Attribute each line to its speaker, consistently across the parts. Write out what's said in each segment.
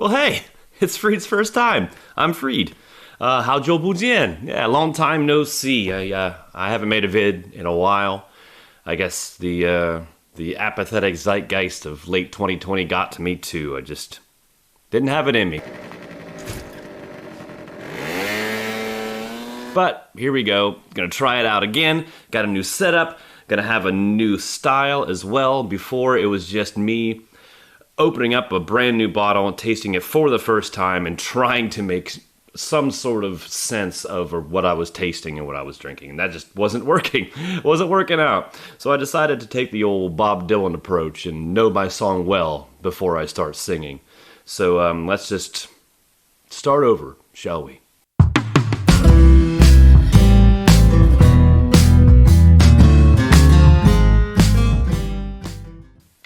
Speaker 1: Well, hey, it's Freed's first time. I'm Freed. 好久不见. Yeah, long time no see. I haven't made a vid in a while. I guess the apathetic zeitgeist of late 2020 got to me too. I just didn't have it in me. But here we go. Gonna try it out again. Got a new setup. Gonna have a new style as well. Before, it was just me opening up a brand new bottle and tasting it for the first time and trying to make some sort of sense of what I was tasting and what I was drinking. And that just wasn't working. Wasn't working out. So I decided to take the old Bob Dylan approach and know my song well before I start singing. So let's just start over, shall we?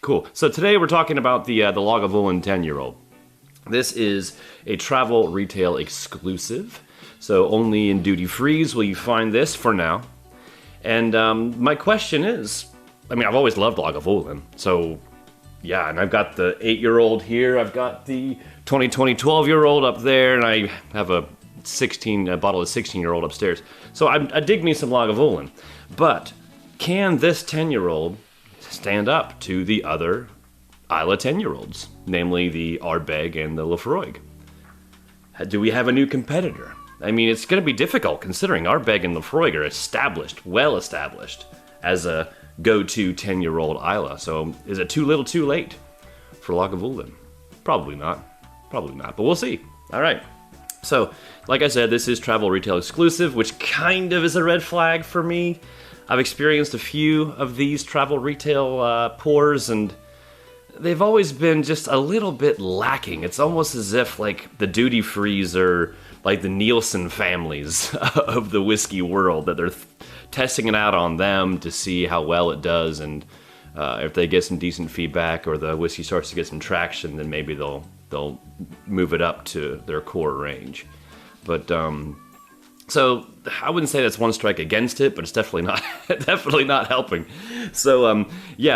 Speaker 1: Cool. So today we're talking about the Lagavulin 10-year-old. This is a travel retail exclusive, so only in duty frees will you find this for now. And my question is, I mean, I've always loved Lagavulin, so yeah, and I've got the 8-year-old here, I've got the 2020 12-year-old up there, and I have a bottle of 16-year-old upstairs. So I dig me some Lagavulin, but can this 10-year-old stand up to the other Islay 10-year-olds, namely the Ardbeg and the Lafroig? Do we have a new competitor? I mean, it's going to be difficult considering Ardbeg and Lafroig are well established as a go-to 10-year-old Islay. So is it too little too late for Lagavulin? Probably not, but we'll see. All right. So, like I said, this is travel retail exclusive, which kind of is a red flag for me. I've experienced a few of these travel retail pours, and they've always been just a little bit lacking. It's almost as if like the duty frees are like the Nielsen families of the whiskey world, that they're testing it out on them to see how well it does, and if they get some decent feedback or the whiskey starts to get some traction, then maybe they'll move it up to their core range. But so I wouldn't say that's one strike against it, but it's definitely not helping. So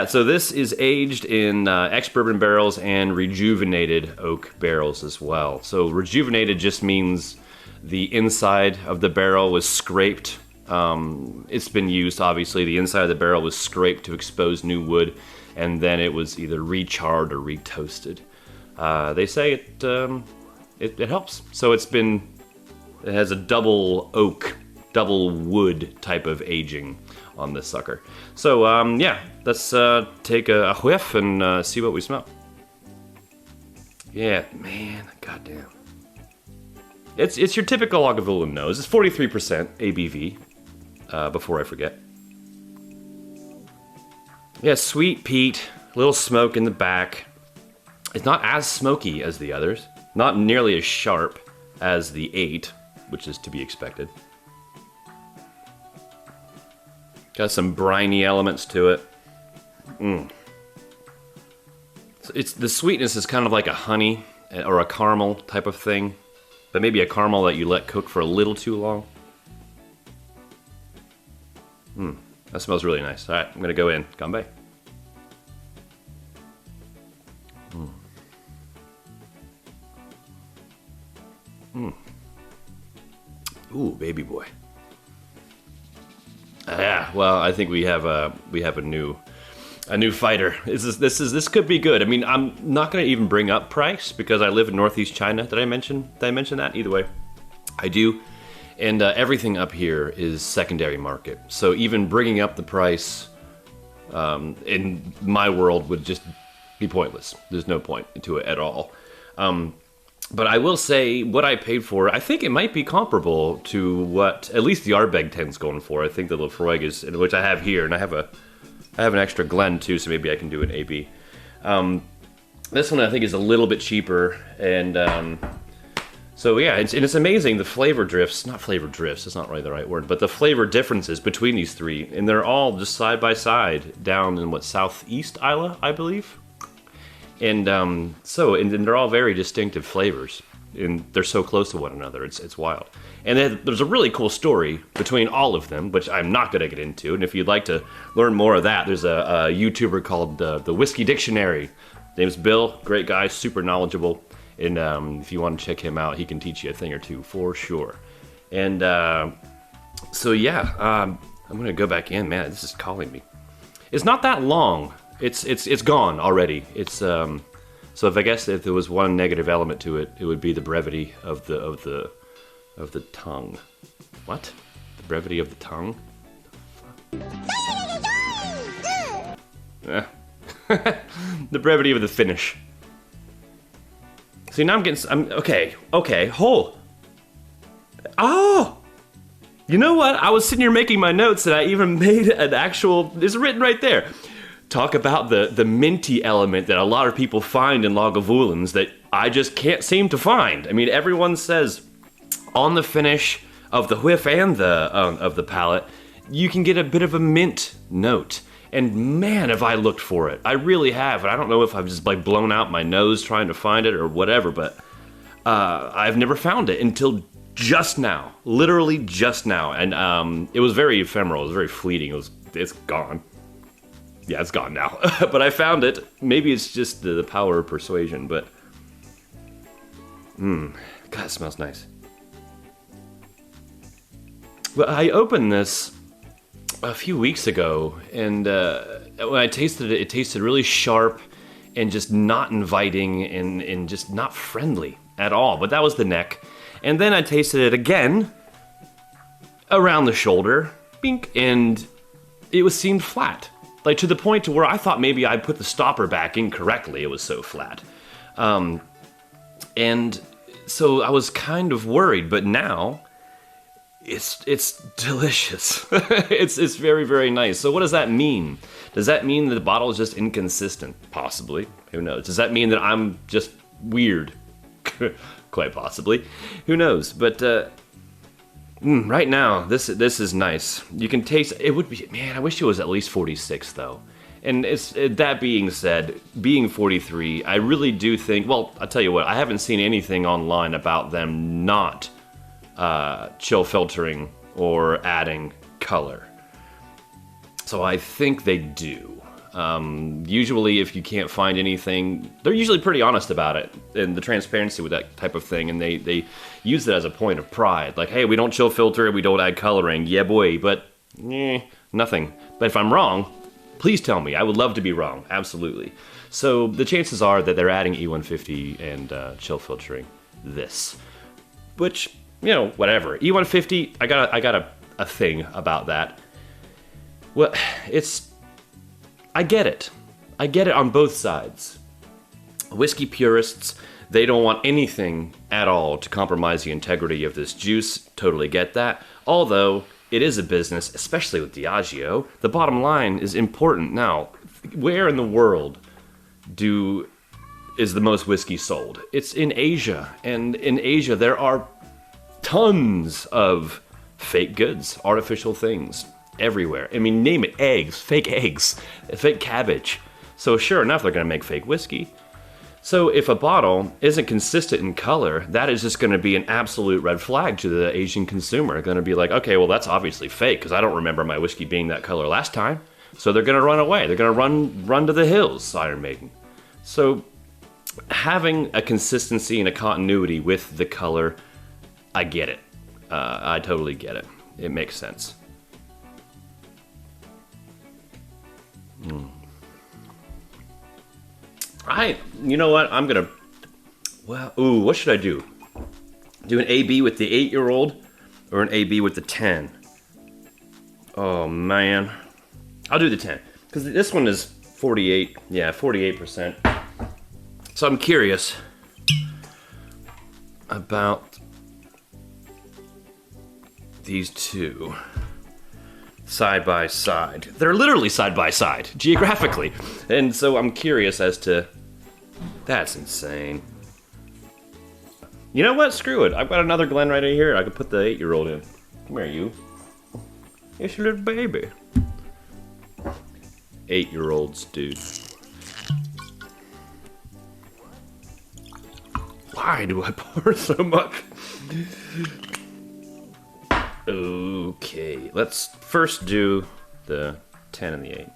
Speaker 1: so this is aged in ex-bourbon barrels and rejuvenated oak barrels as well. So rejuvenated just means the inside of the barrel was scraped. It's been used, obviously. The inside of the barrel was scraped to expose new wood, and then it was either recharred or retoasted. They say it helps. So it has a double wood type of aging on this sucker. So, let's take a whiff and see what we smell. Yeah, man, goddamn. It's your typical Lagavulin nose. It's 43% ABV, before I forget. Yeah, sweet peat, little smoke in the back. It's not as smoky as the others. Not nearly as sharp as the 8. Which is to be expected. Got some briny elements to it. So the sweetness is kind of like a honey or a caramel type of thing, but maybe a caramel that you let cook for a little too long. That smells really nice. All right, I'm gonna go in. Ganbei. Ooh, baby boy. Yeah, well, I think we have a new fighter. This could be good. I mean, I'm not going to even bring up price because I live in Northeast China. Did I mention that? Either way, I do. And everything up here is secondary market. So even bringing up the price in my world would just be pointless. There's no point to it at all. But I will say what I paid for, I think it might be comparable to what at least the Ardbeg 10's going for. I think the Lafroig is, which I have here, and I have an extra Glen too, so maybe I can do an AB. This one I think is a little bit cheaper, and so yeah, it's amazing the flavor drifts. Not flavor drifts, that's not really the right word, but the flavor differences between these three, and they're all just side by side down in southeast Islay, I believe. And then they're all very distinctive flavors, and they're so close to one another. It's wild. And there's a really cool story between all of them, which I'm not going to get into. And if you'd like to learn more of that, there's a YouTuber called the Whiskey Dictionary. His name's Bill, great guy, super knowledgeable. And if you want to check him out, he can teach you a thing or two for sure. And so yeah, I'm gonna go back in. Man, this is calling me. It's not that long. It's gone already. It's so if there was one negative element to it, it would be the brevity of the tongue. What? The brevity of the tongue? The brevity of the finish. See, now I'm okay, hold. Oh! You know what? I was sitting here making my notes and I even made an actual, it's written right there. Talk about the minty element that a lot of people find in Lagavulins that I just can't seem to find. I mean, everyone says on the finish of the whiff and of the palate, you can get a bit of a mint note. And man, have I looked for it. I really have. And I don't know if I've just like blown out my nose trying to find it or whatever, but I've never found it until just now. Literally just now. And it was very ephemeral. It was very fleeting. It's gone. Yeah, it's gone now. But I found it. Maybe it's just the power of persuasion, but God, it smells nice. But I opened this a few weeks ago, and when I tasted it, it tasted really sharp and just not inviting and just not friendly at all. But that was the neck. And then I tasted it again around the shoulder, bink, and it seemed flat. Like to the point to where I thought maybe I put the stopper back incorrectly. It was so flat. And so I was kind of worried, but now it's delicious. It's very, very nice. So what does that mean? Does that mean that the bottle is just inconsistent? Possibly. Who knows? Does that mean that I'm just weird? Quite possibly. Who knows? But right now, this is nice. You can taste. It would be. Man, I wish it was at least 46 though. And that being said, being 43, I really do think. Well, I'll tell you what. I haven't seen anything online about them not chill filtering or adding color. So I think they do. Usually if you can't find anything, they're usually pretty honest about it and the transparency with that type of thing, and they use it as a point of pride. Like, hey, we don't chill filter, we don't add coloring, yeah boy, but nothing. But if I'm wrong, please tell me. I would love to be wrong, absolutely. So the chances are that they're adding E150 and chill filtering this, which, you know, whatever. E150, I got a thing about that. Well, I get it. I get it on both sides. Whiskey purists, they don't want anything at all to compromise the integrity of this juice. Totally get that. Although, it is a business, especially with Diageo. The bottom line is important. Now, where in the world is the most whiskey sold? It's in Asia. And in Asia, there are tons of fake goods, artificial things. Everywhere. I mean, name it. Eggs, fake cabbage. So sure enough, they're going to make fake whiskey. So if a bottle isn't consistent in color, that is just going to be an absolute red flag to the Asian consumer. They're going to be like, okay, well, that's obviously fake because I don't remember my whiskey being that color last time. So they're going to run away. They're going to run to the hills, Iron Maiden. So having a consistency and a continuity with the color, I get it. I totally get it. It makes sense. You know what? What should I do? Do an AB with the 8-year-old or an AB with the 10? Oh man. I'll do the 10. Because this one is 48. Yeah, 48%. So I'm curious about these two. Side by side. They're literally side by side, geographically. And so I'm curious as to... That's insane. You know what? Screw it. I've got another Glen right here. I could put the 8-year-old in. Come here, you. It's your little baby. 8-year-olds, dude. Why do I pour so much? Okay, let's first do the 10 and the 8.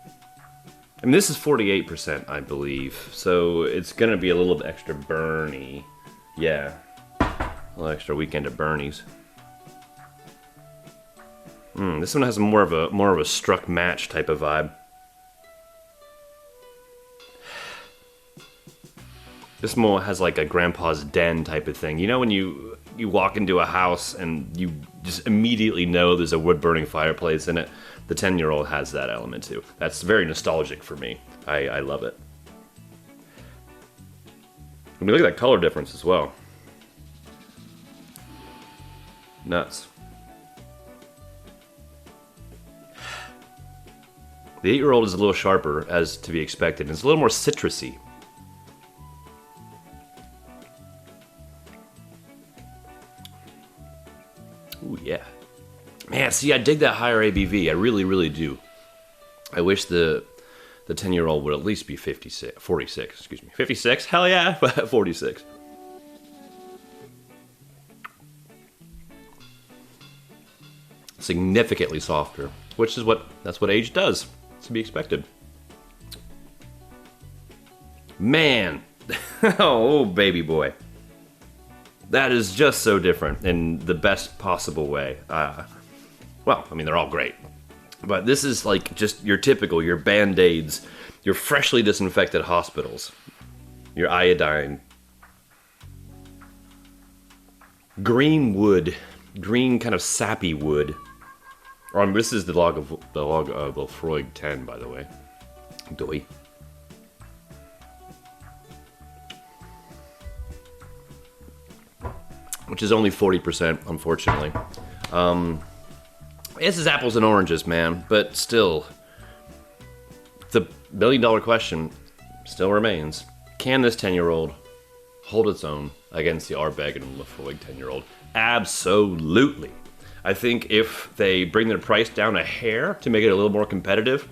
Speaker 1: I mean, this is 48%, I believe, so it's gonna be a little bit extra burny. Yeah. A little extra weekend at Bernie's. This one has more of a struck match type of vibe. This one has like a grandpa's den type of thing. You know when you walk into a house and you just immediately know there's a wood-burning fireplace in it? The 10-year-old has that element too. That's very nostalgic for me. I love it. I mean, look at that color difference as well. Nuts. The 8-year-old is a little sharper, as to be expected. It's a little more citrusy. Ooh, yeah. Man, see, I dig that higher ABV. I really, really do. I wish the 10-year-old would at least be 46, excuse me. 56? Hell yeah, 46. Significantly softer, which is that's what age does. It's to be expected. Man, oh baby boy. That is just so different in the best possible way. Well, I mean, they're all great. But this is like just your typical, your Band-Aids, your freshly disinfected hospitals, your iodine. Green wood, green kind of sappy wood. This is the Lagavulin 10, by the way. Doy. Which is only 40%, unfortunately. This is apples and oranges, man, but still, the million-dollar question still remains. Can this 10-year-old hold its own against the Ardbeg and Lafroig 10-year-old? Absolutely. I think if they bring their price down a hair to make it a little more competitive,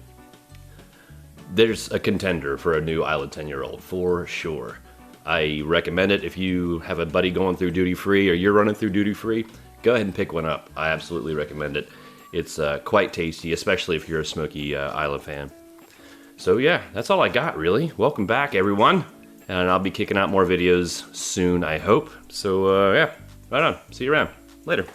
Speaker 1: there's a contender for a new Islay 10-year-old, for sure. I recommend it if you have a buddy going through duty-free or you're running through duty-free, go ahead and pick one up. I absolutely recommend it. It's quite tasty, especially if you're a smoky Islay fan. So yeah, that's all I got, really. Welcome back, everyone. And I'll be kicking out more videos soon, I hope. So yeah, right on. See you around. Later.